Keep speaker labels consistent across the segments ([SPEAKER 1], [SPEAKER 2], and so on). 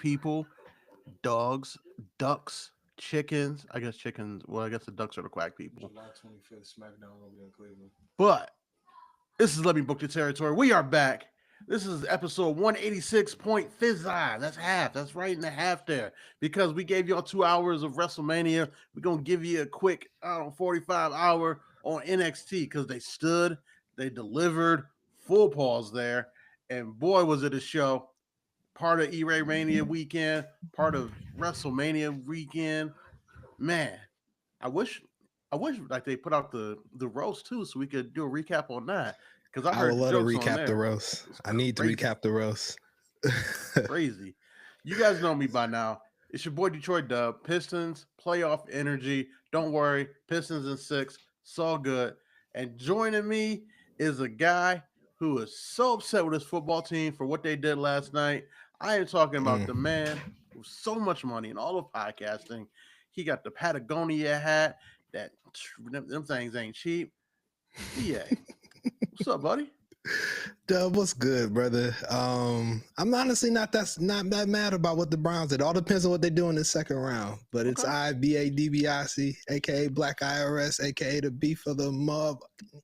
[SPEAKER 1] people, dogs, ducks, chickens. I guess chickens. Well, I guess the ducks are the quack people.
[SPEAKER 2] July 25th, SmackDown will be in Cleveland.
[SPEAKER 1] But this is Let Me Book Your Territory. We are back. This is episode 186.5. That's half. That's right in the half there. Because we gave y'all 2 hours of WrestleMania. We're going to give you a quick, 45-hour on NXT because they stood, they delivered, full pause there. And boy, was it a show. Part of E-Ray Mania weekend, part of WrestleMania weekend. Man, I wish like they put out the roast too, so we could do a recap on that. Because I
[SPEAKER 3] I would
[SPEAKER 1] heard the
[SPEAKER 3] love to
[SPEAKER 1] jokes on
[SPEAKER 3] recap the
[SPEAKER 1] there.
[SPEAKER 3] roast.
[SPEAKER 1] It's
[SPEAKER 3] I need to
[SPEAKER 1] crazy.
[SPEAKER 3] recap the roast.
[SPEAKER 1] Crazy. You guys know me by now. It's your boy Detroit Dub. Pistons, playoff energy. Don't worry. Pistons in 6. It's all good. And joining me is a guy who is so upset with his football team for what they did last night. I am talking about the man with so much money in all of podcasting. He got the Patagonia hat. Them things ain't cheap. BA. What's up, buddy?
[SPEAKER 3] Dub, what's good, brother? I'm honestly not that mad about what the Browns did. It all depends on what they do in the second round. But it's IBADBIC, aka Black IRS, aka the beef of the Mub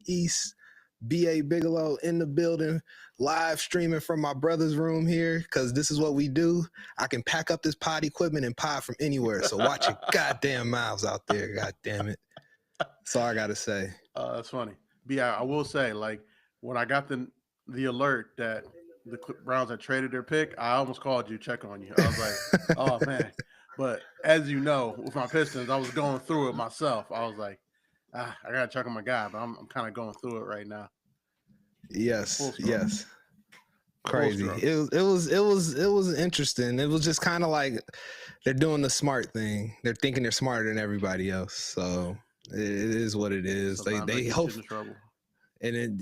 [SPEAKER 3] East. BA Bigelow in the building, live streaming from my brother's room here, because this is what we do. I can pack up this pod equipment and pod from anywhere. So watch your goddamn mouths out there. God damn it. That's all I got to say.
[SPEAKER 1] That's funny. BA, I will say, like, when I got the alert that the Browns had traded their pick, I almost called you, check on you. I was like, oh, man. But as you know, with my Pistons, I was going through it myself. I was like, I got to check on my guy, but I'm kind of going through it right now.
[SPEAKER 3] Yes. Crazy. It was interesting. It was just kind of like they're doing the smart thing. They're thinking they're smarter than everybody else. So it is what it is.
[SPEAKER 1] Sometimes
[SPEAKER 3] They hope
[SPEAKER 1] in trouble.
[SPEAKER 3] And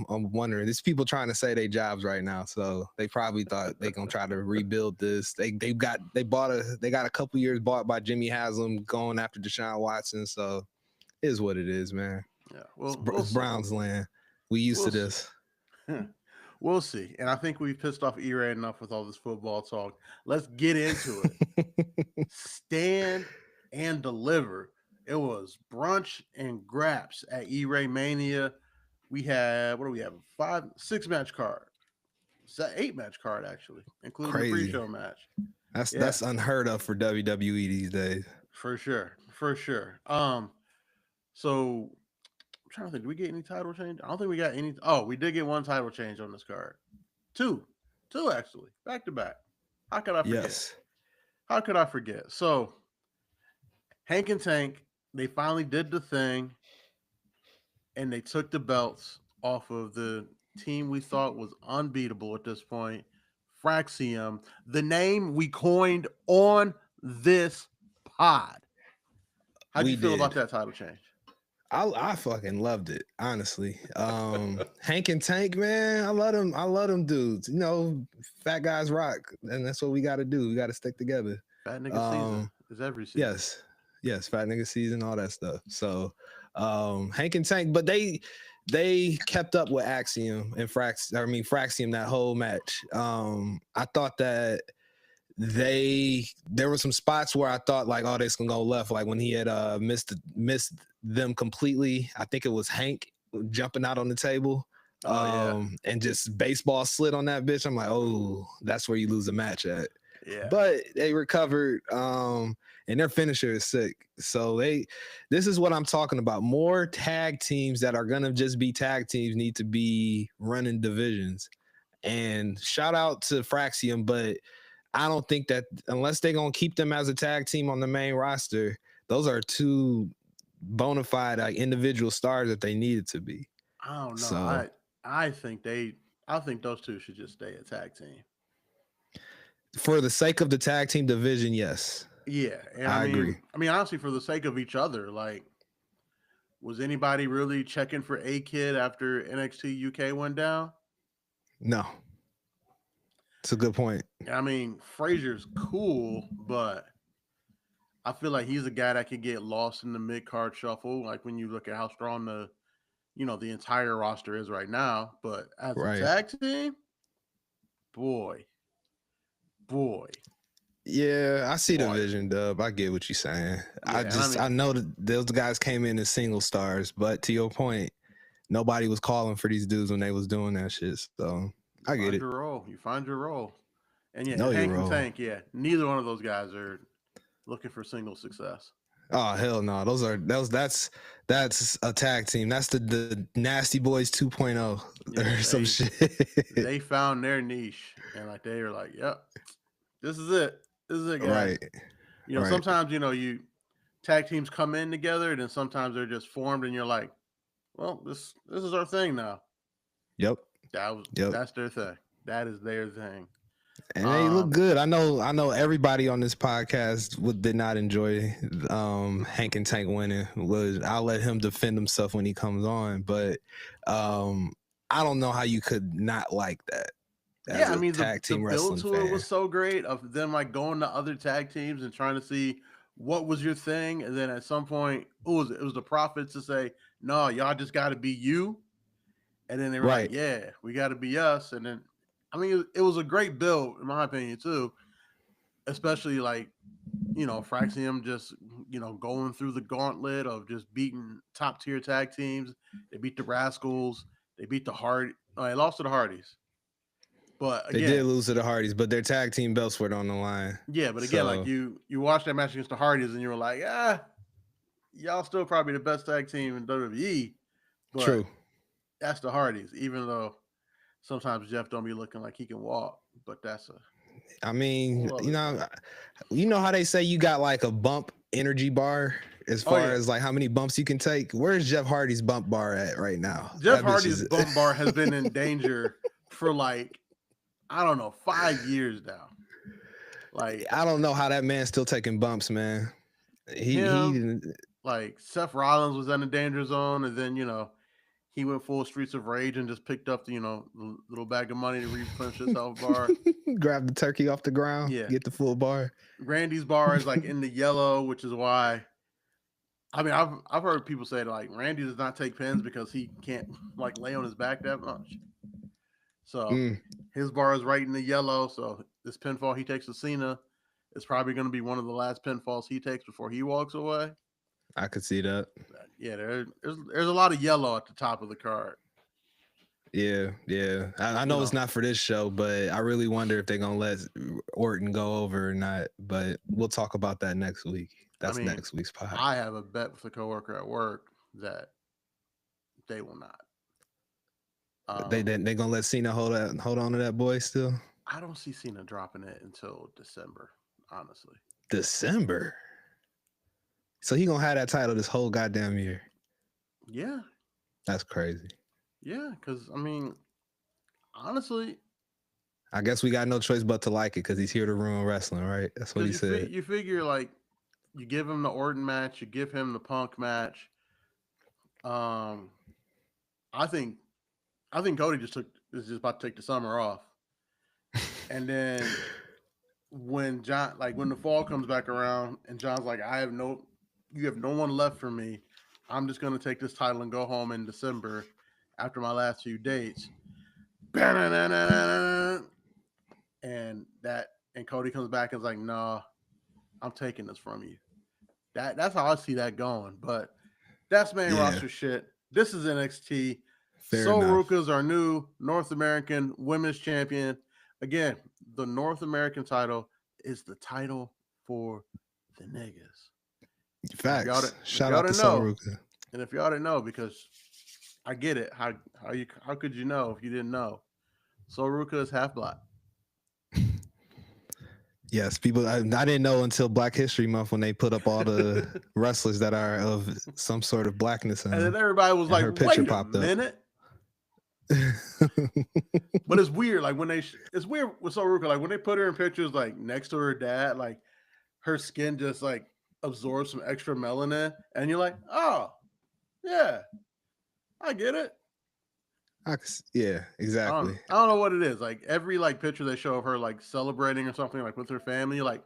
[SPEAKER 3] I'm wondering. There's people trying to say their jobs right now, so they probably thought they're gonna try to rebuild this. They got a couple years bought by Jimmy Haslam going after Deshaun Watson. So it is what it is, man.
[SPEAKER 1] Yeah, well,
[SPEAKER 3] it's Browns land. We used to this.
[SPEAKER 1] We'll see. And I think we've pissed off E-Ray enough with all this football talk. Let's get into it. Stand and deliver. It was brunch and graps at E-Ray Mania. We had, what do we have? 6-match card. 8-match card, actually, including the pre-show match.
[SPEAKER 3] That's unheard of for WWE these days.
[SPEAKER 1] For sure. So I'm trying to think, did we get any title change? I don't think we got any. Oh, we did get one title change on this card. Two actually, back to back. How could I forget?
[SPEAKER 3] Yes.
[SPEAKER 1] How could I forget? So Hank and Tank, they finally did the thing, and they took the belts off of the team we thought was unbeatable at this point, Fraxium, the name we coined on this pod. How'd you feel about that title change?
[SPEAKER 3] I fucking loved it, honestly. Hank and Tank, man, I love them dudes. You know, fat guys rock, and that's what we got to do. We got to stick together.
[SPEAKER 1] Fat nigga season is every season.
[SPEAKER 3] Yes, fat nigga season, all that stuff. So, Hank and Tank, but they kept up with Axiom and Fraxium that whole match. I thought that there were some spots where I thought like, oh, this can go left. Like when he had missed them completely. I think it was Hank jumping out on the table. And just baseball slid on that bitch. I'm like, oh, that's where you lose the match at.
[SPEAKER 1] Yeah.
[SPEAKER 3] But they recovered. And their finisher is sick. So this is what I'm talking about. More tag teams that are gonna just be tag teams need to be running divisions. And shout out to Fraxium, but I don't think that unless they're gonna keep them as a tag team on the main roster, those are two bona fide individual stars that they needed to be.
[SPEAKER 1] I don't know.
[SPEAKER 3] So,
[SPEAKER 1] I think those two should just stay a tag team.
[SPEAKER 3] For the sake of the tag team division, yes.
[SPEAKER 1] Yeah, and
[SPEAKER 3] I agree.
[SPEAKER 1] I mean, honestly, for the sake of each other, like, was anybody really checking for A-Kid after NXT UK went down?
[SPEAKER 3] No. It's a good point.
[SPEAKER 1] I mean, Frazier's cool, but I feel like he's a guy that could get lost in the mid-card shuffle, like when you look at how strong the entire roster is right now. But as a tag team, boy.
[SPEAKER 3] Yeah, I see the
[SPEAKER 1] Water.
[SPEAKER 3] vision, Dub. I get what you're saying.
[SPEAKER 1] Yeah,
[SPEAKER 3] I know that those guys came in as single stars, but to your point, nobody was calling for these dudes when they was doing that shit. So I get it.
[SPEAKER 1] You find your role. And yeah,
[SPEAKER 3] Know your
[SPEAKER 1] Hank and
[SPEAKER 3] role.
[SPEAKER 1] Tank, yeah, neither one of those guys are looking for single success.
[SPEAKER 3] Oh hell no! That's a tag team. That's the Nasty Boys 2.0 or some shit.
[SPEAKER 1] They found their niche, and like they were like, "Yep, this is it. This is it, guys."
[SPEAKER 3] Right.
[SPEAKER 1] You know,
[SPEAKER 3] Right.
[SPEAKER 1] sometimes you tag teams come in together, and then sometimes they're just formed, and you're like, "Well, this is our thing now."
[SPEAKER 3] Yep.
[SPEAKER 1] That's their thing. That is their thing.
[SPEAKER 3] And they look good. I know everybody on this podcast did not enjoy Hank and Tank winning. I'll let him defend himself when he comes on, but I don't know how you could not like that.
[SPEAKER 1] Yeah, I mean
[SPEAKER 3] tag team
[SPEAKER 1] the
[SPEAKER 3] wrestling
[SPEAKER 1] build to
[SPEAKER 3] fan.
[SPEAKER 1] it was so great of them like going to other tag teams and trying to see what was your thing, and then at some point it was the Profits to say, "No, y'all just got to be you," and then they were like, "Yeah, we got to be us," and then I mean it was a great build in my opinion too, especially like Fraxium just going through the gauntlet of just beating top tier tag teams. They beat the Rascals, they beat the they lost to the Hardys. But again,
[SPEAKER 3] they did lose to the Hardys, but their tag team belts were on the line.
[SPEAKER 1] Yeah, but again, like you watched that match against the Hardys, and you were like, y'all still probably the best tag team in WWE. But
[SPEAKER 3] True.
[SPEAKER 1] That's the Hardys, even though sometimes Jeff don't be looking like he can walk. But that's
[SPEAKER 3] I mean, you know how they say you got like a bump energy bar as far as like how many bumps you can take. Where's Jeff Hardy's bump bar at right now?
[SPEAKER 1] Jeff Hardy's bump bar has been in danger for like, I don't know, 5 years now. Like,
[SPEAKER 3] I don't know how that man's still taking bumps, man. He
[SPEAKER 1] like Seth Rollins was in the danger zone, and then he went full Streets of Rage and just picked up the little bag of money to replenish his health bar.
[SPEAKER 3] Grab the turkey off the ground. Yeah, get the full bar.
[SPEAKER 1] Randy's bar is like in the yellow, which is why. I mean, I've heard people say that, like, Randy does not take pins because he can't like lay on his back that much. So his bar is right in the yellow. So this pinfall he takes to Cena is probably going to be one of the last pinfalls he takes before he walks away.
[SPEAKER 3] I could see that.
[SPEAKER 1] Yeah, there's a lot of yellow at the top of the card.
[SPEAKER 3] Yeah. I know it's not for this show, but I really wonder if they're gonna let Orton go over or not. But we'll talk about that next week. That's next week's pod.
[SPEAKER 1] I have a bet with a coworker at work that they will not.
[SPEAKER 3] They gonna let Cena hold on to that boy still?
[SPEAKER 1] I don't see Cena dropping it until December, honestly.
[SPEAKER 3] December. So he gonna have that title this whole goddamn year.
[SPEAKER 1] Yeah.
[SPEAKER 3] That's crazy.
[SPEAKER 1] Yeah, because I mean, honestly,
[SPEAKER 3] I guess we got no choice but to like it because he's here to ruin wrestling, right? That's what he said.
[SPEAKER 1] You figure like you give him the Orton match, you give him the Punk match. I think Cody is just about to take the summer off, and then when the fall comes back around and John's like, you have no one left for me. I'm just gonna take this title and go home in December after my last few dates. And Cody comes back and is like, "No, I'm taking this from you." That's how I see that going. But that's main roster shit. This is NXT. Sol Ruka's our new North American Women's Champion. Again, the North American title is the title for the niggas.
[SPEAKER 3] Facts. Shout out to Sol Ruka.
[SPEAKER 1] And if y'all didn't know, because I get it, how could you know if you didn't know? Sol Ruka is half black.
[SPEAKER 3] Yes, people. I didn't know until Black History Month when they put up all the wrestlers that are of some sort of blackness,
[SPEAKER 1] and then everybody was like, "Wait a minute." But it's weird, like it's weird with Sol Ruka, like when they put her in pictures, like next to her dad, like her skin just like absorbs some extra melanin, and you're like, "Oh, yeah, I get it."
[SPEAKER 3] Yeah, exactly.
[SPEAKER 1] I don't know what it is. Like every picture they show of her like celebrating or something like with her family, like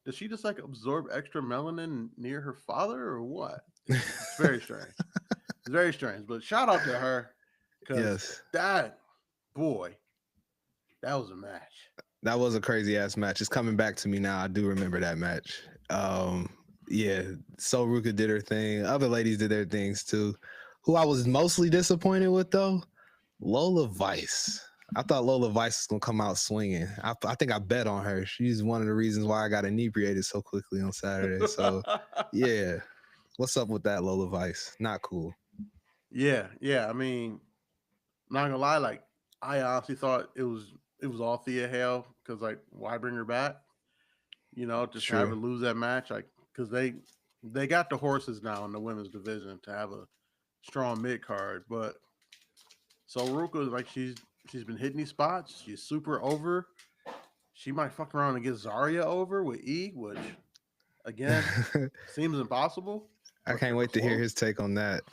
[SPEAKER 1] does she just like absorb extra melanin near her father or what? It's very strange. It's very strange. But shout out to her because that was a match.
[SPEAKER 3] That was a crazy ass match. It's coming back to me now. I do remember that match. Yeah, So Ruka did her thing. Other ladies did their things too. Who I was mostly disappointed with though, Lola Vice. I thought Lola Vice was gonna come out swinging. I think I bet on her. She's one of the reasons why I got inebriated so quickly on Saturday. So yeah, what's up with that, Lola Vice? Not cool.
[SPEAKER 1] Yeah. I mean, not gonna lie, like I honestly thought it was all Thea Hale because like why bring her back? You know, just have her
[SPEAKER 3] True.
[SPEAKER 1] lose that match, like because they got the horses now in the women's division to have a strong mid card, but so Ruka like she's been hitting these spots. She's super over. She might fuck around and get Zarya over with E, which again seems impossible.
[SPEAKER 3] I
[SPEAKER 1] but
[SPEAKER 3] can't
[SPEAKER 1] they're
[SPEAKER 3] wait to hear
[SPEAKER 1] close.
[SPEAKER 3] his take on that.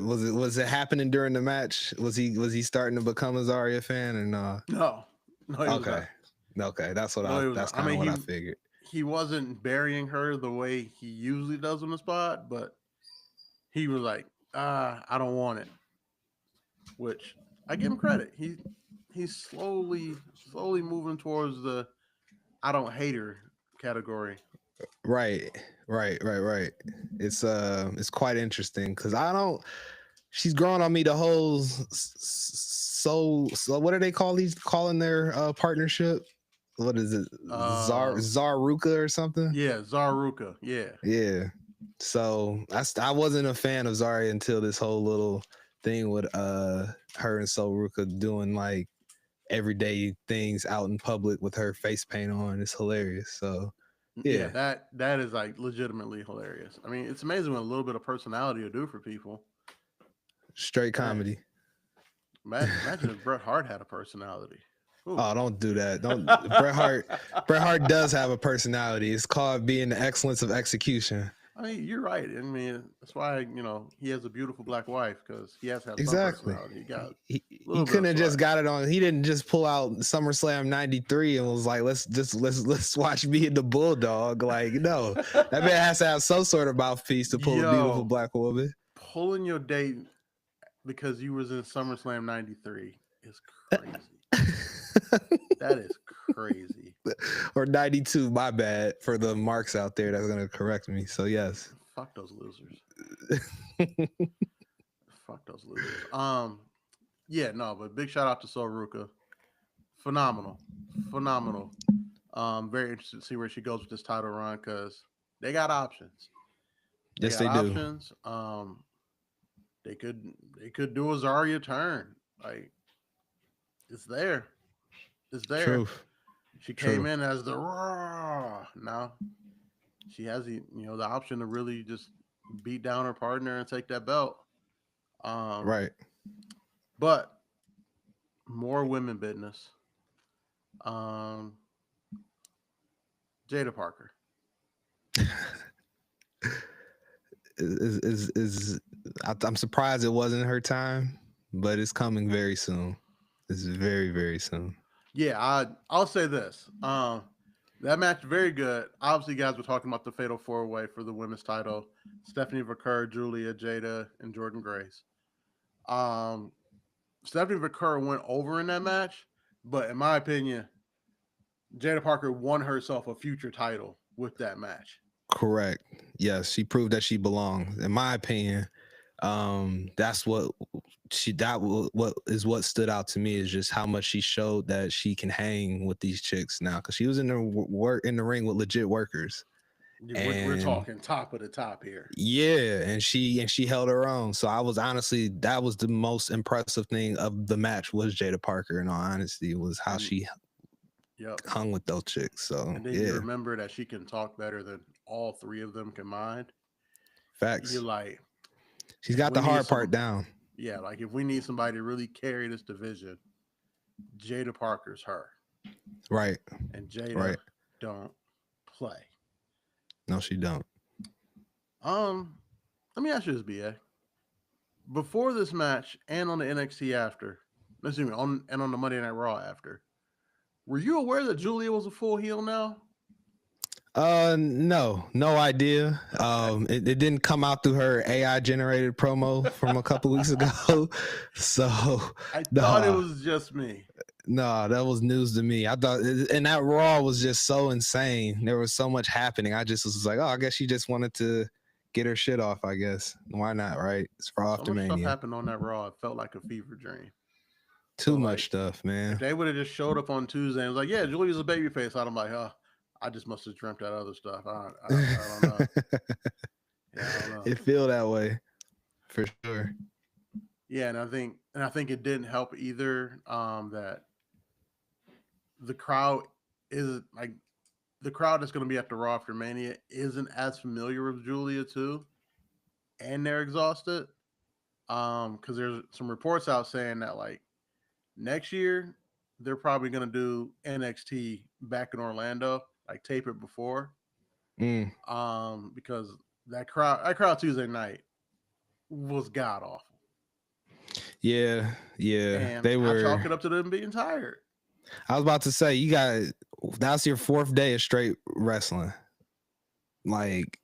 [SPEAKER 3] Was it happening during the match? Was he starting to become a Zarya fan or no?
[SPEAKER 1] No, he was
[SPEAKER 3] Okay.
[SPEAKER 1] not.
[SPEAKER 3] Okay, that's what
[SPEAKER 1] No, he was
[SPEAKER 3] that's
[SPEAKER 1] not. I
[SPEAKER 3] kind of
[SPEAKER 1] mean,
[SPEAKER 3] what I figured.
[SPEAKER 1] he wasn't burying her the way he usually does on the spot, but he was like, I don't want it. Which I give him credit. He's slowly moving towards the I don't hate her category.
[SPEAKER 3] Right. It's quite interesting because I don't. She's growing on me the whole. So what do they calling their partnership? What is it? Zaruka or something?
[SPEAKER 1] Yeah, Zaruka. Yeah.
[SPEAKER 3] Yeah. So I wasn't a fan of Zarya until this whole little thing with her and Soruka doing like everyday things out in public with her face paint on. It's hilarious. So yeah.
[SPEAKER 1] That is like legitimately hilarious. I mean, it's amazing what a little bit of personality will do for people.
[SPEAKER 3] Straight comedy.
[SPEAKER 1] Imagine if Bret Hart had a personality. Ooh.
[SPEAKER 3] Oh, don't do that. Don't Bret Hart does have a personality. It's called being the excellence of execution.
[SPEAKER 1] I mean, you're right. I mean, that's why he has a beautiful black wife because he has to have
[SPEAKER 3] exactly.
[SPEAKER 1] some personality.
[SPEAKER 3] He couldn't have just got it on. He didn't just pull out SummerSlam '93 and was like, let's watch me and the Bulldog. Like, no, that man has to have some sort of mouthpiece to pull a beautiful black woman.
[SPEAKER 1] Pulling your date because you was in SummerSlam '93 is crazy. That is crazy.
[SPEAKER 3] Or 92, my bad, for the marks out there that's gonna correct me. So yes.
[SPEAKER 1] Fuck those losers. Fuck those losers. Yeah, no, but big shout out to Soruka. Phenomenal. Very interested to see where she goes with this title run because they got options.
[SPEAKER 3] Yes, they do.
[SPEAKER 1] Options. They could do a Zarya turn. Like it's there.
[SPEAKER 3] Truth.
[SPEAKER 1] She came in as the raw. Now she has the option to really just beat down her partner and take that belt.
[SPEAKER 3] Right.
[SPEAKER 1] But more women business. Jaida Parker.
[SPEAKER 3] I'm surprised it wasn't her time, but it's coming very soon. It's very, very soon.
[SPEAKER 1] Yeah, I'll say this. That match very good. Obviously, guys were talking about the Fatal 4-Way for the women's title. Stephanie Vaquer, Julia, Jaida, and Jordan Grace. Stephanie Vaquer went over in that match, but in my opinion, Jaida Parker won herself a future title with that match.
[SPEAKER 3] Correct. Yes, she proved that she belongs. In my opinion, that's what stood out to me is just how much she showed that she can hang with these chicks now because she was in the ring with legit workers.
[SPEAKER 1] We're talking top of the top here.
[SPEAKER 3] Yeah, and she held her own. So I was honestly, that was the most impressive thing of the match was Jaida Parker. In all honesty, was how she hung with those chicks. So
[SPEAKER 1] and then you remember that she can talk better than all three of them combined.
[SPEAKER 3] Facts.
[SPEAKER 1] You're like,
[SPEAKER 3] she's got the hard part down.
[SPEAKER 1] Yeah, like if we need somebody to really carry this division, Jaida Parker's her.
[SPEAKER 3] Right.
[SPEAKER 1] And Jaida don't play.
[SPEAKER 3] No, she don't.
[SPEAKER 1] Let me ask you this, BA. Before this match and on the NXT after, on the Monday Night Raw after, were you aware that Julia was a full heel now?
[SPEAKER 3] No idea. It didn't come out through her AI generated promo from a couple weeks ago. So
[SPEAKER 1] I thought it was just me.
[SPEAKER 3] No, that was news to me. I thought, and that Raw was just so insane. There was so much happening. I just was like, oh, I guess she just wanted to get her shit off. I guess why not, right? It's Raw
[SPEAKER 1] So
[SPEAKER 3] after
[SPEAKER 1] much stuff
[SPEAKER 3] Mania.
[SPEAKER 1] happened on that Raw. It felt like a fever dream.
[SPEAKER 3] Too
[SPEAKER 1] So,
[SPEAKER 3] much
[SPEAKER 1] like,
[SPEAKER 3] stuff,
[SPEAKER 1] if
[SPEAKER 3] man.
[SPEAKER 1] they would have just showed up on Tuesday and was like, "Yeah, Julia's a babyface," I'm like, "Oh, I just must have dreamt that other stuff." I don't know. Yeah, I don't know.
[SPEAKER 3] It feel that way for sure.
[SPEAKER 1] Yeah, and I think it didn't help either that the crowd is like the crowd that's going to be at the Raw after Mania isn't as familiar with Julia too, and they're exhausted. Because there's some reports out saying that like next year they're probably going to do NXT back in Orlando, like tape it before.
[SPEAKER 3] Mm.
[SPEAKER 1] Because that crowd Tuesday night was god awful.
[SPEAKER 3] Yeah,
[SPEAKER 1] And
[SPEAKER 3] they
[SPEAKER 1] I
[SPEAKER 3] were.
[SPEAKER 1] chalk it up to them being tired.
[SPEAKER 3] I was about to say, you got that's your fourth day of straight wrestling. Like,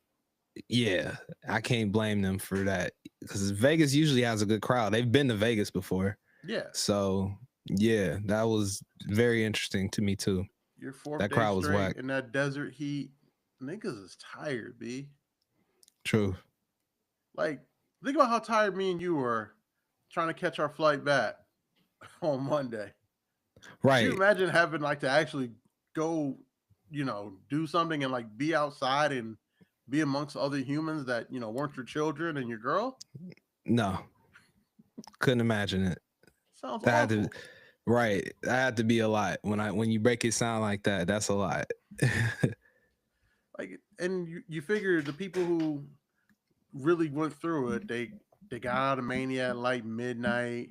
[SPEAKER 3] yeah, I can't blame them for that because Vegas usually has a good crowd. They've been to Vegas before,
[SPEAKER 1] Yeah.
[SPEAKER 3] so yeah, that was very interesting to me too.
[SPEAKER 1] Your fourth
[SPEAKER 3] That
[SPEAKER 1] day
[SPEAKER 3] crowd was
[SPEAKER 1] straight
[SPEAKER 3] whack.
[SPEAKER 1] in that desert heat. Niggas is tired, B.
[SPEAKER 3] True.
[SPEAKER 1] Like, think about how tired me and you were trying to catch our flight back on Monday. Can you
[SPEAKER 3] Right.
[SPEAKER 1] imagine having like to actually go, do something and like be outside and be amongst other humans that, weren't your children and your girl?
[SPEAKER 3] No, couldn't imagine it.
[SPEAKER 1] Sounds
[SPEAKER 3] That had
[SPEAKER 1] awful.
[SPEAKER 3] to, right. That had to be a lot. When you break it sound like that, that's a lot.
[SPEAKER 1] Like, and you figure the people who really went through it, they got out of Mania at like midnight.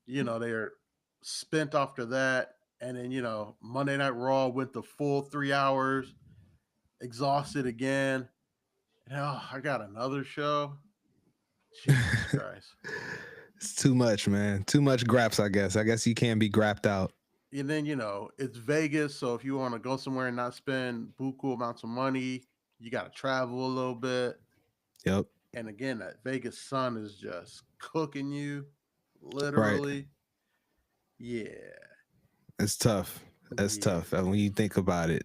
[SPEAKER 1] They're spent after that. And then, Monday Night Raw went the full 3 hours, exhausted again. And, I got another show. Jesus Christ.
[SPEAKER 3] It's too much, man. Too much graps, I guess. I guess you can't be grapped out.
[SPEAKER 1] And then, it's Vegas. So if you want to go somewhere and not spend buku amounts of money, you got to travel a little bit.
[SPEAKER 3] Yep.
[SPEAKER 1] And again, that Vegas sun is just cooking you,
[SPEAKER 3] Right.
[SPEAKER 1] literally. Yeah.
[SPEAKER 3] It's tough. That's
[SPEAKER 1] Yeah.
[SPEAKER 3] tough. And when you think about it,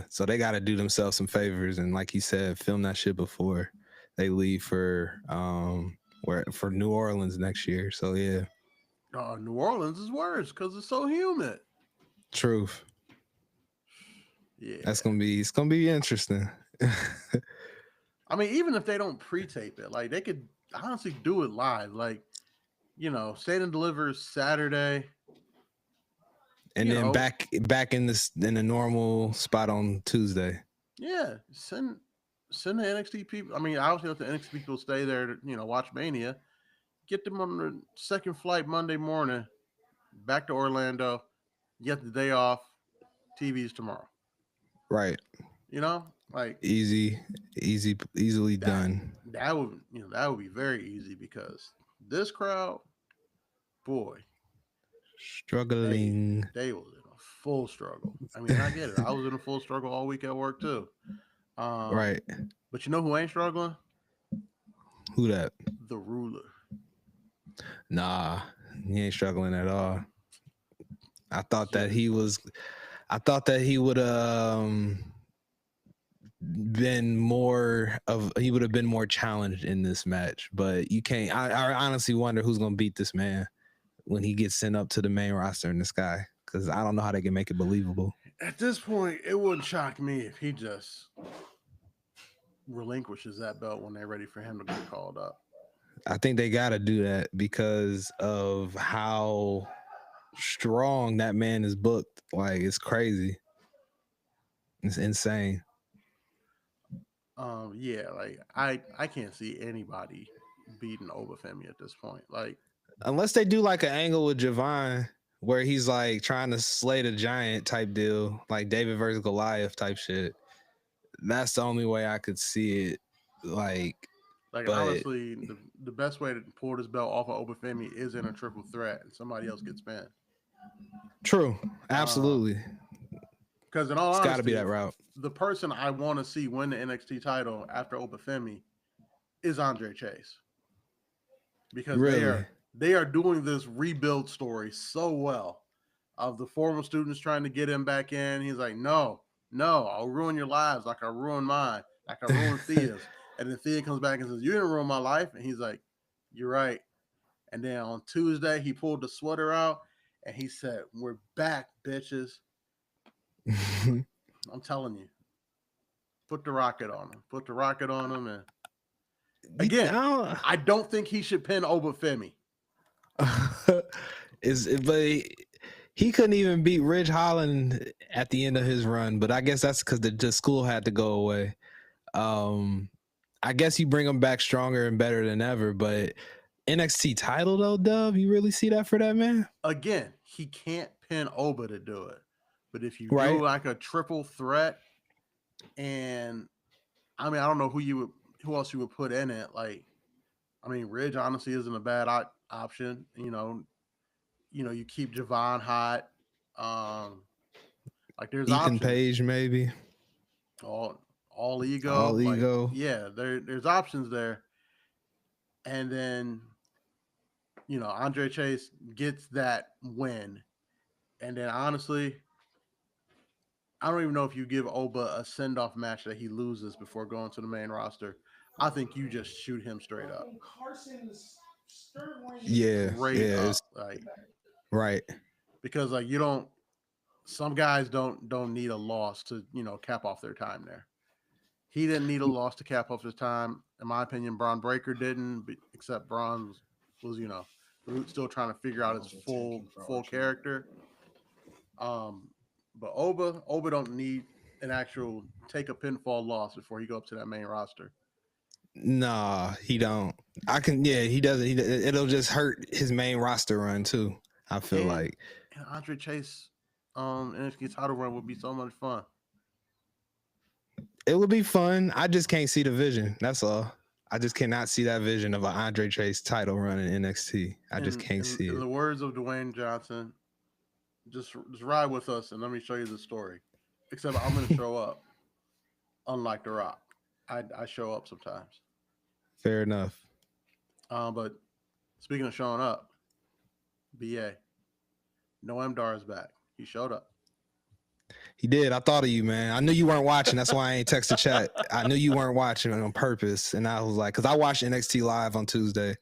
[SPEAKER 3] so they got to do themselves some favors and, like you said, film that shit before they leave for New Orleans next year. So yeah.
[SPEAKER 1] New Orleans is worse because it's so humid.
[SPEAKER 3] Truth.
[SPEAKER 1] Yeah.
[SPEAKER 3] It's gonna be interesting.
[SPEAKER 1] I mean, even if they don't pre-tape it, like they could honestly do it live. Like, Stand and Deliver Saturday.
[SPEAKER 3] And then back in the normal spot on Tuesday.
[SPEAKER 1] Yeah. Send the NXT people. I mean, obviously let the NXT people stay there to, watch Mania. Get them on the second flight Monday morning back to Orlando. Get the day off. TV's tomorrow.
[SPEAKER 3] Right.
[SPEAKER 1] Like
[SPEAKER 3] easily done.
[SPEAKER 1] That would be very easy because this crowd, boy,
[SPEAKER 3] struggling.
[SPEAKER 1] They was in a full struggle. I mean, I get it. I was in a full struggle all week at work too.
[SPEAKER 3] Right.
[SPEAKER 1] But you know who ain't struggling?
[SPEAKER 3] Who that?
[SPEAKER 1] The Ruler.
[SPEAKER 3] Nah, he ain't struggling at all. I thought that he would he would have been more challenged in this match, but you can't. I honestly wonder who's gonna beat this man when he gets sent up to the main roster in the sky, because I don't know how they can make it believable.
[SPEAKER 1] At this point, it wouldn't shock me if he just relinquishes that belt when they're ready for him to get called up.
[SPEAKER 3] I think they got to do that because of how strong that man is booked. Like, it's crazy. It's insane.
[SPEAKER 1] Yeah, like I can't see anybody beating Obafemi at this point. Like,
[SPEAKER 3] unless they do like an angle with Javon where he's like trying to slay the giant type deal, like David versus Goliath type shit. That's the only way I could see it. Like
[SPEAKER 1] honestly, the best way to pull this belt off of Obafemi is in a triple threat and somebody else gets pinned.
[SPEAKER 3] True. Absolutely.
[SPEAKER 1] Because in all honesty,
[SPEAKER 3] it's got to be that route.
[SPEAKER 1] The person I want to see win the NXT title after Obafemi is Andre Chase. Because
[SPEAKER 3] really?
[SPEAKER 1] they are doing this rebuild story so well. of the former students trying to get him back in. He's like, no, I'll ruin your lives like I ruined mine, like I ruined Thea's. And then Thea comes back and says, you didn't ruin my life. And he's like, you're right. And then on Tuesday, he pulled the sweater out and he said, we're back, bitches. I'm telling you. Put the rocket on him. Put the rocket on him. And again, I don't think he should pin Obafemi.
[SPEAKER 3] But he couldn't even beat Ridge Holland at the end of his run. But I guess that's because the school had to go away. I guess you bring him back stronger and better than ever. But NXT title though, Dub, you really see that for that man?
[SPEAKER 1] Again, he can't pin Oba to do it. But if you
[SPEAKER 3] Right.
[SPEAKER 1] do like a triple threat, and I mean, I don't know who else you would put in it. Like, I mean, Ridge honestly isn't a bad option. You know, you keep Javon hot. Like there's
[SPEAKER 3] Ethan
[SPEAKER 1] options.
[SPEAKER 3] Page maybe.
[SPEAKER 1] All ego.
[SPEAKER 3] All ego.
[SPEAKER 1] Yeah, there's options there. And then, Andre Chase gets that win. And then honestly, I don't even know if you give Oba a send-off match that he loses before going to the main roster. I think you just shoot him straight up.
[SPEAKER 3] Yeah.
[SPEAKER 1] Straight up. Like,
[SPEAKER 3] right.
[SPEAKER 1] Because some guys don't need a loss to, cap off their time there. He didn't need a loss to cap off his time. In my opinion, Braun Breaker didn't, except Braun was still trying to figure out his full character. But Oba don't need an actual take a pinfall loss before he go up to that main roster.
[SPEAKER 3] Nah, he don't. He doesn't. It'll just hurt his main roster run too. I feel like.
[SPEAKER 1] And Andre Chase NXT title run would be so much fun.
[SPEAKER 3] It would be fun. I just can't see the vision. That's all. I just cannot see that vision of an Andre Chase title run in NXT. I just can't see it.
[SPEAKER 1] In the words of Dwayne Johnson, just ride with us and let me show you the story. Except I'm going to show up. Unlike The Rock, I show up sometimes.
[SPEAKER 3] Fair enough.
[SPEAKER 1] But speaking of showing up, BA, Noam Dar is back. He showed up.
[SPEAKER 3] He did. I thought of you, man. I knew you weren't watching. That's why I ain't text the chat. I knew you weren't watching on purpose. And I was like, because I watched NXT Live on Tuesday.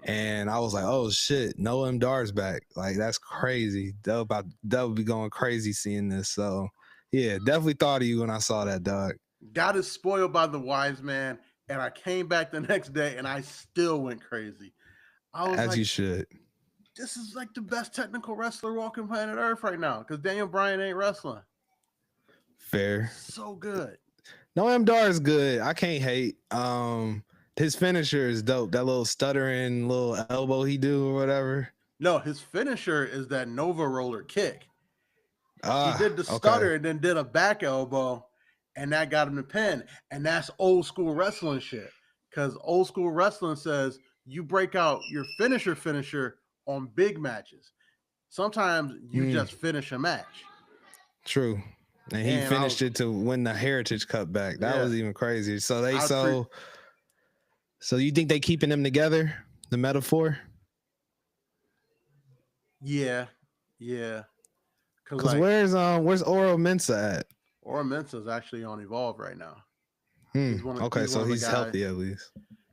[SPEAKER 3] And I was like, oh, shit, Noam Dar's back. Like, that's crazy. That would be going crazy seeing this. So, yeah, definitely thought of you when I saw that, dog.
[SPEAKER 1] Got is spoiled by the wise man. And I came back the next day and I still went crazy. I was
[SPEAKER 3] As you should.
[SPEAKER 1] This is like the best technical wrestler walking planet Earth right now because Daniel Bryan ain't wrestling.
[SPEAKER 3] Fair.
[SPEAKER 1] So good.
[SPEAKER 3] Noam Dar is good. I can't hate. His finisher is dope. That little stuttering little elbow he do or whatever.
[SPEAKER 1] No, his finisher is that Nova roller kick. He did the stutter and then did a back elbow, and that got him the pin. And that's old school wrestling shit. Because old school wrestling says you break out your finisher on big matches. Sometimes you just finish a match.
[SPEAKER 3] True. And he finished it to win the Heritage Cup back. That was even crazy. So so you think they keeping them together? The metaphor?
[SPEAKER 1] Yeah.
[SPEAKER 3] Because where's Oro Mensah at?
[SPEAKER 1] Oro Mensah is actually on Evolve right now.
[SPEAKER 3] So he's healthy at least.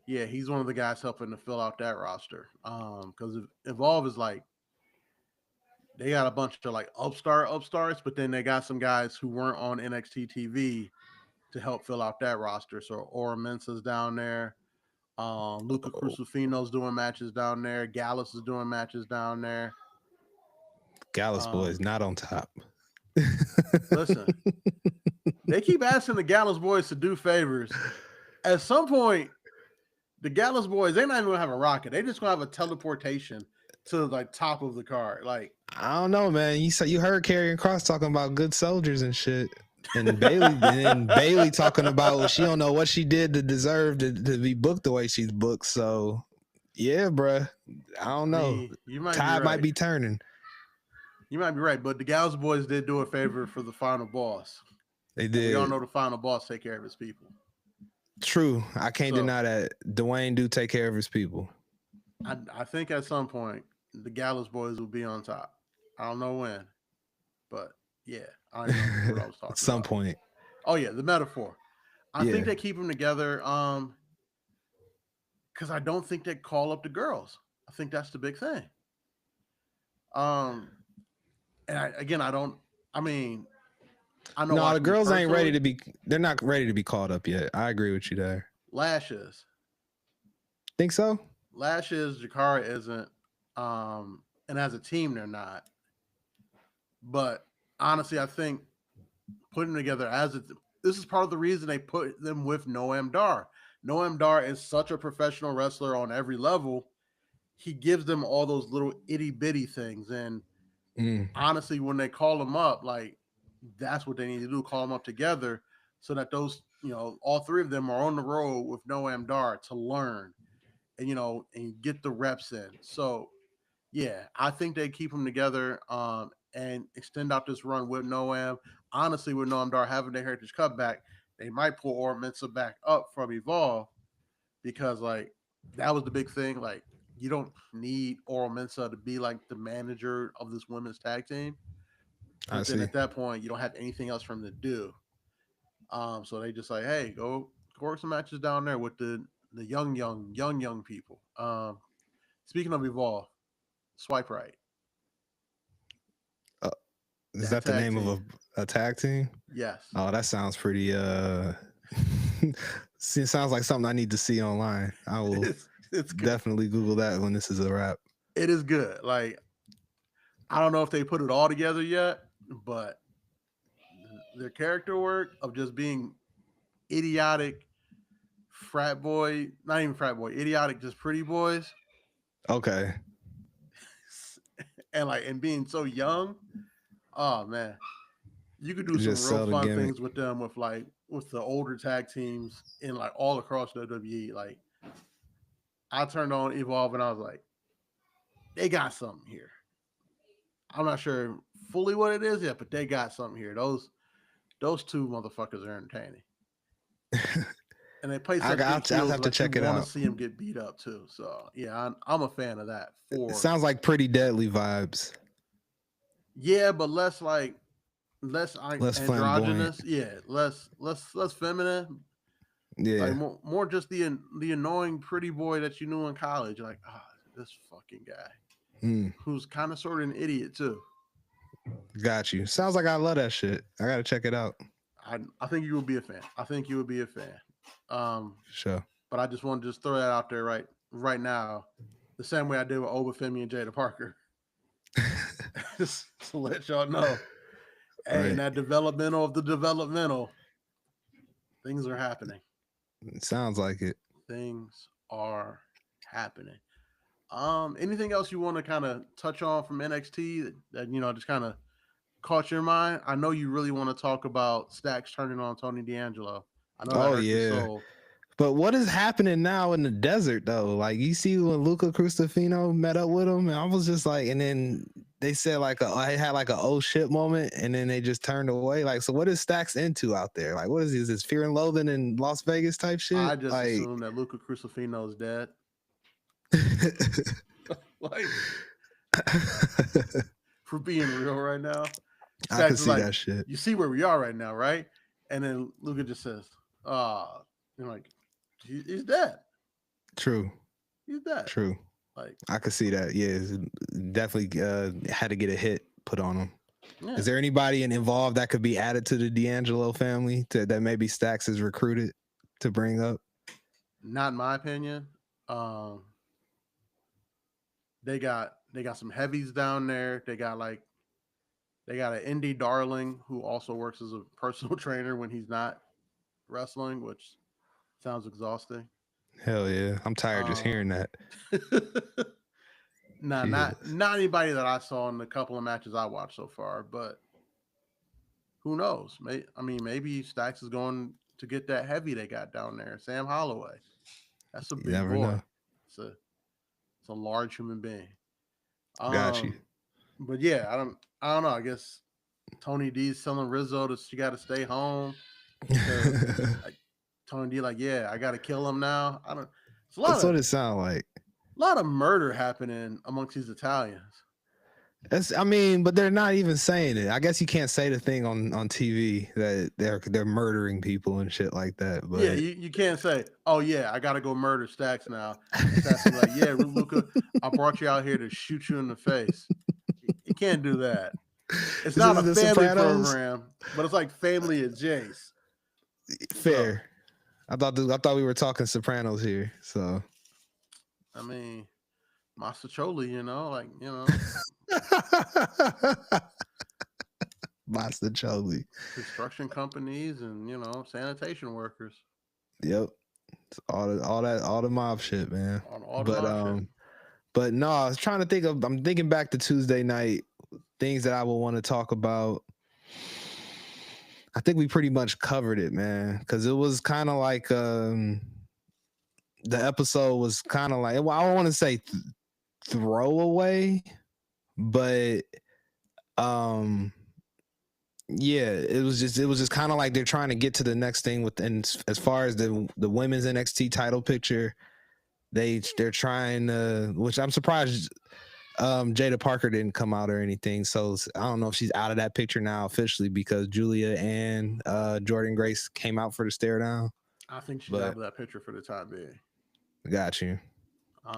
[SPEAKER 1] Yeah, he's one of the guys helping to fill out that roster. Because Evolve is like they got a bunch of like upstarts, but then they got some guys who weren't on NXT TV to help fill out that roster. So Oro Mensah's down there. Luca Crucifino's doing matches down there. Gallus is doing matches down there.
[SPEAKER 3] Gallus boys not on top.
[SPEAKER 1] Listen, they keep asking the Gallus boys to do favors. At some point, the Gallus boys, they're not even gonna have a rocket. They just gonna have a teleportation to like top of the card. Like
[SPEAKER 3] I don't know, man. You heard Karrion Kross talking about good soldiers and shit. And Bailey talking about she don't know what she did to deserve to be booked the way she's booked. So yeah, bruh. I don't know. Tide might be turning.
[SPEAKER 1] You might be right, but the Gallus boys did do a favor for the final boss.
[SPEAKER 3] They did.
[SPEAKER 1] We all know the final boss take care of his people.
[SPEAKER 3] True. I can't deny that. Dwayne do take care of his people.
[SPEAKER 1] I think at some point the Gallus boys will be on top. I don't know when. but yeah, I don't even know what I was talking
[SPEAKER 3] At some
[SPEAKER 1] about.
[SPEAKER 3] point.
[SPEAKER 1] Oh yeah, the metaphor. I
[SPEAKER 3] Yeah.
[SPEAKER 1] think they keep them together because I don't think they call up the girls. I think that's the big thing. Um, and again, I don't. I mean, I know
[SPEAKER 3] No, the
[SPEAKER 1] watching this
[SPEAKER 3] girls ain't ready
[SPEAKER 1] personally,
[SPEAKER 3] to be. They're not ready to be called up yet. I agree with you there.
[SPEAKER 1] Lashes,
[SPEAKER 3] Think so?
[SPEAKER 1] Jakara isn't, and as a team they're not. But honestly, I think putting them together as a this is part of the reason they put them with Noam Dar. Noam Dar is such a professional wrestler on every level. He gives them all those little itty bitty things, and honestly, when they call them up, like that's what they need to do: call them up together, so that those all three of them are on the road with Noam Dar to learn and and get the reps in. So yeah, I think they keep them together and extend out this run with Noam. Honestly, with Noam Dar having their Heritage Cup back, they might pull Ora Mensa back up from Evolve because like that was the big thing. Like you don't need Ora Mensa to be like the manager of this women's tag team.
[SPEAKER 3] I
[SPEAKER 1] But then
[SPEAKER 3] see.
[SPEAKER 1] at that point, you don't have anything else for them to do. So they just like, hey, go work some matches down there with the young people. Speaking of Evolve, swipe right.
[SPEAKER 3] Is
[SPEAKER 1] That
[SPEAKER 3] that the
[SPEAKER 1] tag
[SPEAKER 3] name
[SPEAKER 1] team.
[SPEAKER 3] of a tag team?
[SPEAKER 1] Yes.
[SPEAKER 3] Oh, that sounds pretty. Sounds like something I need to see online. I will
[SPEAKER 1] It's good.
[SPEAKER 3] definitely Google that when this is a wrap.
[SPEAKER 1] It is good. Like I don't know if they put it all together yet, but their character work of just being idiotic frat boy, not even frat boy, idiotic just pretty boys,
[SPEAKER 3] Okay.
[SPEAKER 1] and being so young. Oh man, you could do some
[SPEAKER 3] Just
[SPEAKER 1] real
[SPEAKER 3] sell the
[SPEAKER 1] fun
[SPEAKER 3] gimmick.
[SPEAKER 1] things with them with the older tag teams in like all across WWE. Like I turned on Evolve and I was like, they got something here. I'm not sure fully what it is yet, but they got something here. Those two motherfuckers are entertaining, and they play such good
[SPEAKER 3] I'll
[SPEAKER 1] heels
[SPEAKER 3] have to
[SPEAKER 1] that you
[SPEAKER 3] check it
[SPEAKER 1] want to
[SPEAKER 3] out.
[SPEAKER 1] see them get beat up too. So yeah, I'm a fan of that.
[SPEAKER 3] It sounds like Pretty Deadly vibes.
[SPEAKER 1] Yeah, but less
[SPEAKER 3] Less flamboyant.
[SPEAKER 1] androgynous. Yeah, less feminine.
[SPEAKER 3] Yeah.
[SPEAKER 1] Like more just the annoying pretty boy that you knew in college. You're like, this fucking guy who's kind of sort of an idiot too.
[SPEAKER 3] Got you. Sounds like I love that shit. I gotta check it out.
[SPEAKER 1] I think you would be a fan. I think you would be a fan.
[SPEAKER 3] Sure.
[SPEAKER 1] But I just want to just throw that out there right now, the same way I did with Obafemi and Jada Parker, just to let y'all know. Hey,
[SPEAKER 3] Right.
[SPEAKER 1] in that developmental of the developmental, things are happening.
[SPEAKER 3] It sounds like it.
[SPEAKER 1] Things are happening. Anything else you want to kind of touch on from NXT that just kind of caught your mind? I know you really want to talk about Stacks turning on Tony D'Angelo. I know that hurt your soul.
[SPEAKER 3] But what is happening now in the desert though? Like you see when Luca Cristofino met up with him, and I was just like, and then they said like I had like a oh shit moment, and then they just turned away. Like, so what is Stacks into out there? Like, what is this Fear and Loathing in Las Vegas type shit?
[SPEAKER 1] I just assumed that Luca Cristofino is dead. Like, for being real right now,
[SPEAKER 3] I can see that shit.
[SPEAKER 1] You see where we are right now, right? And then Luca just says, like, he's dead.
[SPEAKER 3] True.
[SPEAKER 1] He's dead.
[SPEAKER 3] True.
[SPEAKER 1] Like,
[SPEAKER 3] I could see that. Yeah, definitely had to get a hit put on him. Yeah. Is there anybody involved that could be added to the D'Angelo family that maybe Stacks is recruited to bring up?
[SPEAKER 1] Not in my opinion. They got some heavies down there. They got an indie darling who also works as a personal trainer when he's not wrestling, which sounds exhausting.
[SPEAKER 3] Hell yeah. I'm tired just hearing that.
[SPEAKER 1] Nah, not anybody that I saw in the couple of matches I watched so far, but who knows? Maybe Stacks is going to get that heavy they got down there. Sam Holloway. That's a big boy.
[SPEAKER 3] Know.
[SPEAKER 1] It's a large human being.
[SPEAKER 3] Got you.
[SPEAKER 1] But yeah, I don't know. I guess Tony D's telling Rizzo that she got to stay home. Tony D, I got to kill him now.
[SPEAKER 3] That's what it sounds like.
[SPEAKER 1] A lot of murder happening amongst these Italians.
[SPEAKER 3] I mean, but they're not even saying it. I guess you can't say the thing on TV that they're murdering people and shit like that. But
[SPEAKER 1] Yeah, you can't say, "Oh yeah, I gotta go murder Stacks now." And Stacks be like, "Yeah, Luca, I brought you out here to shoot you in the face." You can't do that. It's
[SPEAKER 3] this
[SPEAKER 1] not a
[SPEAKER 3] is The
[SPEAKER 1] family
[SPEAKER 3] Sopranos.
[SPEAKER 1] program, but it's like family adjacent. So,
[SPEAKER 3] Fair. I thought we were talking Sopranos here. So
[SPEAKER 1] I mean, Masacholi,
[SPEAKER 3] Master Choli.
[SPEAKER 1] construction companies and sanitation workers
[SPEAKER 3] Yep. It's all the mob shit, man.
[SPEAKER 1] on all the
[SPEAKER 3] But
[SPEAKER 1] mob shit.
[SPEAKER 3] but no, I was trying to think of. I'm thinking back to Tuesday night things that I would want to talk about. I think we pretty much covered it, man, because it was kind of like the episode was kind of like, well, I don't want to say throwaway, but um yeah, it was just kind of like they're trying to get to the next thing with, and as far as the women's NXT title picture, they're trying to, which I'm surprised Jaida Parker didn't come out or anything. So I don't know if she's out of that picture now officially because Julia and Jordan Grace came out for the stare down.
[SPEAKER 1] I think she's out of that picture for the time being.
[SPEAKER 3] Got you.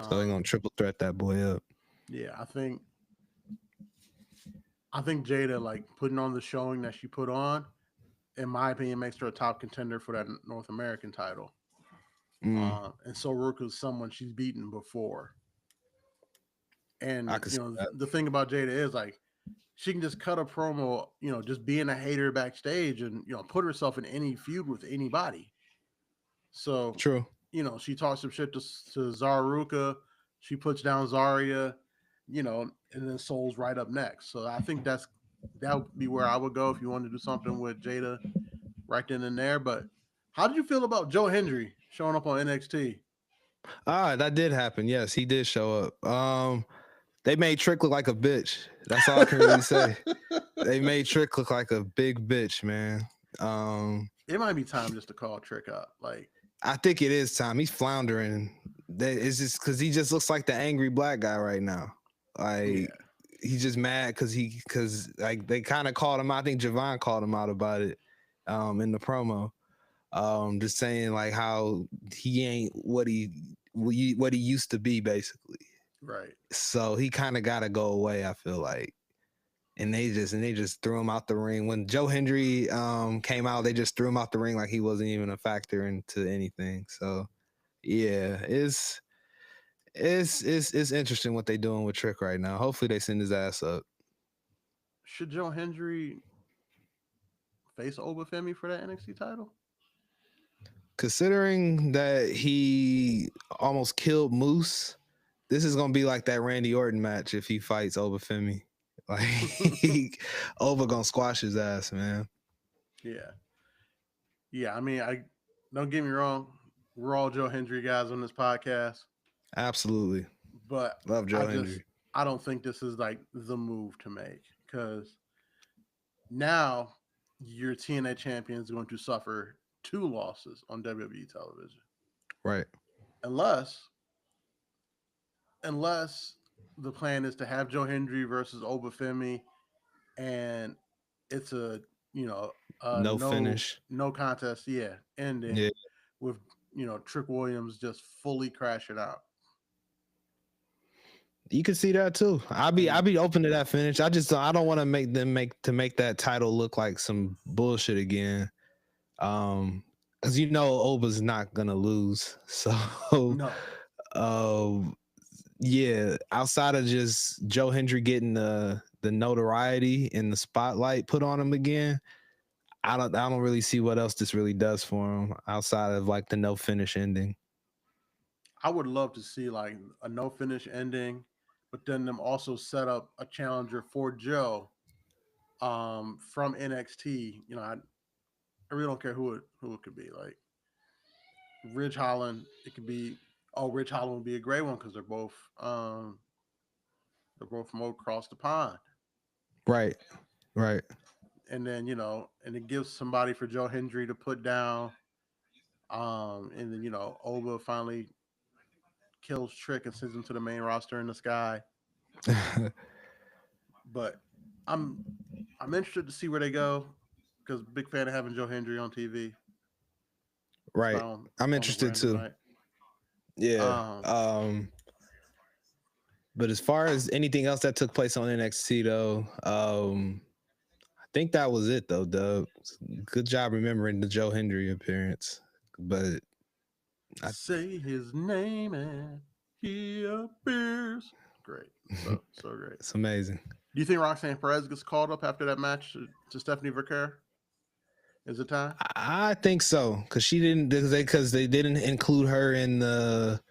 [SPEAKER 3] So they're gonna triple threat that boy up.
[SPEAKER 1] Yeah, I think Jaida, like, putting on the showing that she put on, in my opinion, makes her a top contender for that North American title. And so Ruka's someone she's beaten before. And the thing about Jaida is, like, she can just cut a promo, just being a hater backstage and put herself in any feud with anybody. So
[SPEAKER 3] true.
[SPEAKER 1] She talks some shit to Zaruka. She puts down Zarya, and then Soul's right up next. So I think that would be where I would go if you wanted to do something with Jaida right then and there. But how did you feel about Joe Hendry showing up on NXT?
[SPEAKER 3] That did happen. Yes, he did show up. They made Trick look like a bitch. That's all I can really say. They made Trick look like a big bitch, man.
[SPEAKER 1] It might be time just to call Trick up. Like,
[SPEAKER 3] I think it is time. He's floundering. It's just because he just looks like the angry black guy right now. Like, he's just mad because like they kind of called him out. I think Javon called him out about it in the promo. Just saying like how he ain't what he used to be, basically.
[SPEAKER 1] Right.
[SPEAKER 3] So he kind of got to go away, I feel like. And they just threw him out the ring. When Joe Hendry came out, they just threw him out the ring like he wasn't even a factor into anything. So yeah, it's interesting what they're doing with Trick right now. Hopefully they send his ass up.
[SPEAKER 1] Should Joe Hendry face Obafemi for that NXT title?
[SPEAKER 3] Considering that he almost killed Moose, this is gonna be like that Randy Orton match if he fights Obafemi. Like Oba gonna squash his ass, man.
[SPEAKER 1] Yeah. I mean, don't get me wrong. We're all Joe Hendry guys on this podcast.
[SPEAKER 3] Absolutely.
[SPEAKER 1] But
[SPEAKER 3] love Joe Hendry.
[SPEAKER 1] I don't think this is like the move to make, because now your TNA champion is going to suffer 2 losses on WWE television.
[SPEAKER 3] Right.
[SPEAKER 1] Unless the plan is to have Joe Hendry versus Obafemi, and it's a
[SPEAKER 3] no finish,
[SPEAKER 1] no contest, ending with Trick Williams just fully crashing out.
[SPEAKER 3] You can see that too. I'll be open to that finish. I don't want to make them make that title look like some bullshit again. Because Oba's not gonna lose. So
[SPEAKER 1] no.
[SPEAKER 3] Yeah, outside of just Joe Hendry getting the notoriety and the spotlight put on him again, I don't really see what else this really does for him outside of like the no finish ending.
[SPEAKER 1] I would love to see like a no finish ending, but then them also set up a challenger for Joe from NXT. I really don't care who it could be. Like Ridge Holland, it could be. Oh, Ridge Holland would be a great one because they're both from across the pond.
[SPEAKER 3] Right.
[SPEAKER 1] And then and it gives somebody for Joe Hendry to put down. And then Oba finally kills Trick and sends him to the main roster in the sky. But I'm interested to see where they go because big fan of having Joe Hendry on TV.
[SPEAKER 3] Right. I'm
[SPEAKER 1] On a
[SPEAKER 3] interested
[SPEAKER 1] random
[SPEAKER 3] too.
[SPEAKER 1] night.
[SPEAKER 3] Yeah. But as far as anything else that took place on NXT though, I think that was it though, Dub. Good job remembering the Joe Hendry appearance. But
[SPEAKER 1] say his name and he appears. Great. So great.
[SPEAKER 3] It's amazing.
[SPEAKER 1] Do you think Roxanne Perez gets called up after that match to Stephanie Verker? Is it time?
[SPEAKER 3] I think so, because they didn't include her in the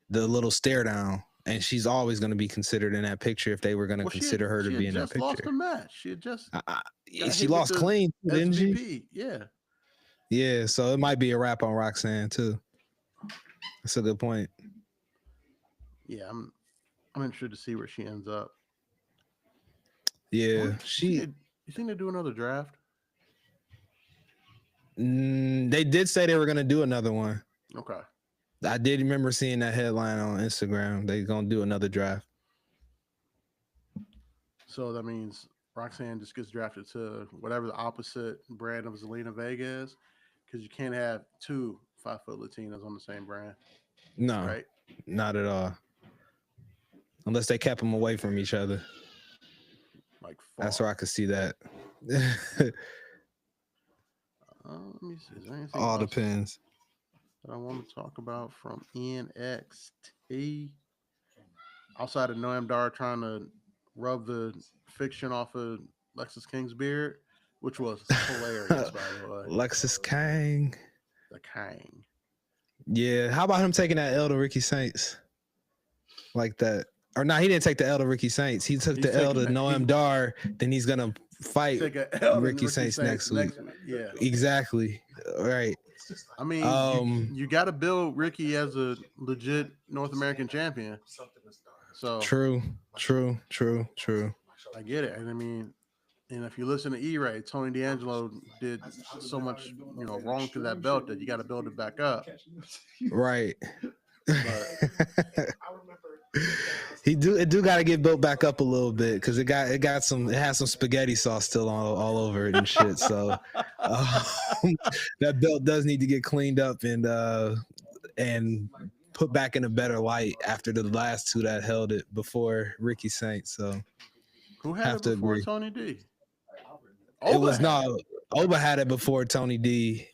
[SPEAKER 3] little stare down, and she's always going to be considered in that picture if they were going to consider her to be in that picture. She
[SPEAKER 1] lost a match. She had just
[SPEAKER 3] she lost clean, didn't she?
[SPEAKER 1] Yeah.
[SPEAKER 3] Yeah, so it might be a wrap on Roxanne too. That's a good point.
[SPEAKER 1] Yeah, I'm interested to see where she ends up.
[SPEAKER 3] Yeah,
[SPEAKER 1] you think they do another draft?
[SPEAKER 3] They did say they were going to do another one.
[SPEAKER 1] Okay.
[SPEAKER 3] I did remember seeing that headline on Instagram. They're going to do another draft.
[SPEAKER 1] So that means Roxanne just gets drafted to whatever the opposite brand of Zelina Vega is, because you can't have 2 5-foot Latinas on the same brand.
[SPEAKER 3] No,
[SPEAKER 1] right?
[SPEAKER 3] Not at all. Unless they kept them away from each other.
[SPEAKER 1] Like
[SPEAKER 3] that's where I could see that.
[SPEAKER 1] Let me see. Is there anything
[SPEAKER 3] all
[SPEAKER 1] else
[SPEAKER 3] depends
[SPEAKER 1] that I want to talk about from NXT outside of Noam Dar trying to rub the fiction off of Lexus King's beard, which was hilarious, by the way.
[SPEAKER 3] Lexus King.
[SPEAKER 1] The King.
[SPEAKER 3] Yeah. How about him taking that L to Ricky Saints? Like that. Or no, he didn't take the L to Ricky Saints. He took the L to Noam Dar. Then he's going to fight Ricky Saints next week.
[SPEAKER 1] Yeah.
[SPEAKER 3] Exactly. Right.
[SPEAKER 1] I mean, you got to build Ricky as a legit North American champion. So
[SPEAKER 3] True.
[SPEAKER 1] I get it. And I mean, and if you listen to E-Ray, Tony D'Angelo did so much, wrong to that belt that you got to build it back up.
[SPEAKER 3] Right.
[SPEAKER 1] But
[SPEAKER 3] it do got to get built back up a little bit because it has some spaghetti sauce still all over it and shit. So that belt does need to get cleaned up and put back in a better light after the last 2 that held it before Ricky Saints. So
[SPEAKER 1] who had it before Tony D?
[SPEAKER 3] Oba had it before Tony D,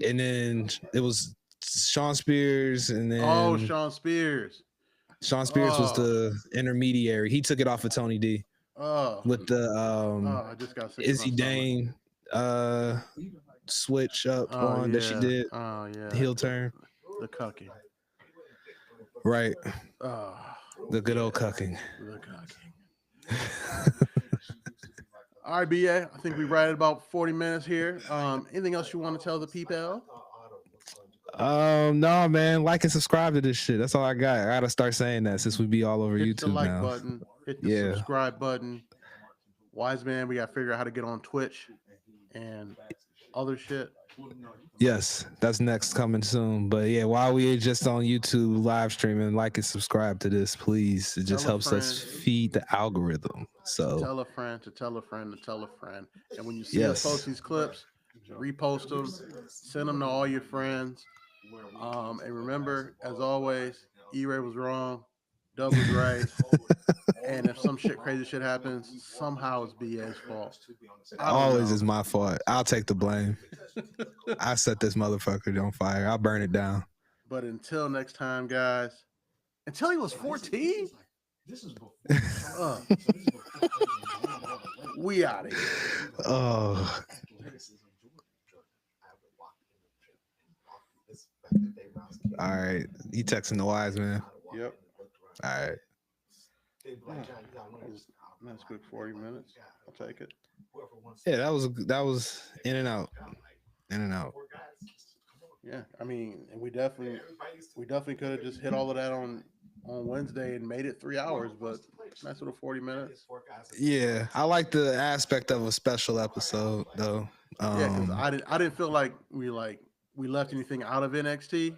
[SPEAKER 3] and then it was Sean Spears, and then
[SPEAKER 1] Sean Spears.
[SPEAKER 3] Sean Spears was the intermediary. He took it off of Tony D. With the
[SPEAKER 1] I just got
[SPEAKER 3] Izzy Dane switch up on that she did.
[SPEAKER 1] Oh yeah.
[SPEAKER 3] Heel turn.
[SPEAKER 1] The cucking.
[SPEAKER 3] Right. The good old cucking.
[SPEAKER 1] The cucking. All right, BA. I think we right at about 40 minutes here. Anything else you want to tell the people?
[SPEAKER 3] No, man. Like and subscribe to this shit. That's all I got. I gotta start saying that since we be all over
[SPEAKER 1] hit
[SPEAKER 3] YouTube
[SPEAKER 1] the like
[SPEAKER 3] now.
[SPEAKER 1] Button. Hit the subscribe button. Wise man, we gotta figure out how to get on Twitch and other shit.
[SPEAKER 3] Yes, that's next coming soon. But yeah, while we are just on YouTube live streaming, like and subscribe to this, please. It just helps us feed the algorithm. So
[SPEAKER 1] tell a friend to tell a friend to tell a friend. And when you see us post these clips, repost them, send them to all your friends. And remember, as always, E-Ray was wrong, Dub was right. And if some crazy shit happens, somehow it's BA's fault.
[SPEAKER 3] Always is my fault. I'll take the blame. I set this motherfucker on fire. I'll burn it down.
[SPEAKER 1] But until next time, guys. Until he was 14? We out of here.
[SPEAKER 3] Oh. All right. You texting the wise man?
[SPEAKER 1] Yep.
[SPEAKER 3] All right.
[SPEAKER 1] That's quick 40 minutes. I'll take it.
[SPEAKER 3] Yeah, that was in and out.
[SPEAKER 1] Yeah, I mean, and we definitely could have just hit all of that on Wednesday and made it 3 hours, but nice little 40 minutes.
[SPEAKER 3] Yeah, I like the aspect of a special episode though.
[SPEAKER 1] Yeah, because I didn't feel like we left anything out of NXT.